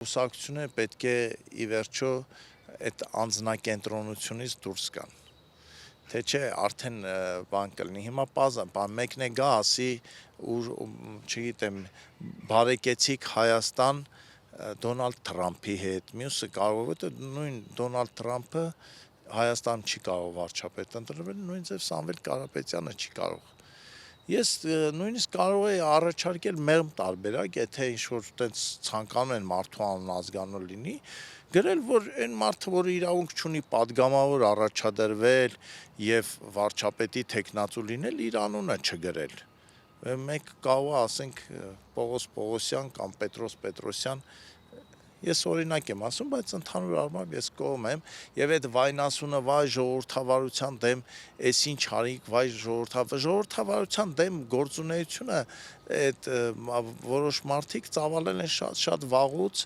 Կուսակցությունը պետք է ի վերջո այդ անձնակենտրոնությունից դուրս գան, թե չէ արդեն բան կլինի, հիմա մեկն է գա ասի չգիտեմ բարեկեցիկ Հայաստան Դոնալդ Թրամփի հետ, մյուսը կարող է նույն Դոնալդ Թրամփը Հայաստան չի կարող վարչապետ ընտրվել, նույն ձև Սամվել Կարապետյանը չի կարող։ Ես նույնիսկ կարող էի առաջարկել մեղմ տարբերակ, եթե ինչ-որ տենց ցանկանում են մարդու անուն ազգանուն լինի, գրել, որ այն մարդը, որ իրավունք չունի պատգամավոր առաջադրվել եւ վարչապետի թեկնածու լինել, իր անունը չգրել։ Մենք կարող է ասենք Պողոս Պողոսյան կամ Պետրոս Պետրոսյան, ես օրինակ եմ ասում, բայց ընդհանուր առմամբ ես կողմ եմ եւ այդ վայնասունը վայ ժողովրդավարության դեմ, էս ինչ արիք, վայ ժողովրդավարության դեմ գործունեությունը այդ որոշ մարդիկ ծավալել են շատ վաղուց